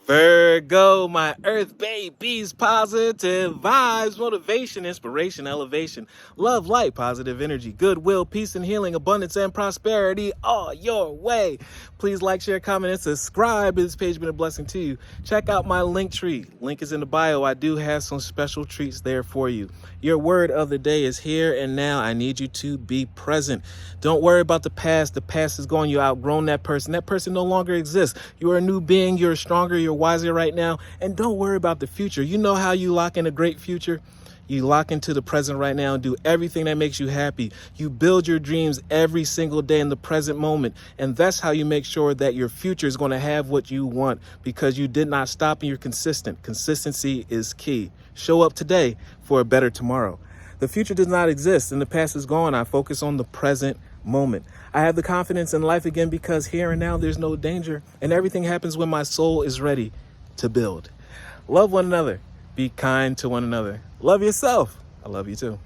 Virgo, my earth babies, positive vibes, motivation, inspiration, elevation, love, light, positive energy, goodwill, peace and healing, abundance and prosperity all your way. Please like, share, comment, and subscribe. This page has been a blessing to you. Check out my LinkTree. Link is in the bio. I do have some special treats there for you. Your word of the day is here and now. I need you to be present. Don't worry about the past. The past is gone. You outgrown that person. That person no longer exists. You are a new being. You're stronger. You're wiser right now. And don't worry about the future. You know how you lock in a great future? You lock into the present right now and do everything that makes you happy. You build your dreams every single day in the present moment. And that's how you make sure that your future is going to have what you want, because you did not stop and you're consistent. Consistency is key. Show up today for a better tomorrow. The future does not exist and the past is gone. I focus on the present moment. I have the confidence in life again because here and now there's no danger, and everything happens when my soul is ready to build. Love one another. Be kind to one another. Love yourself. I love you too.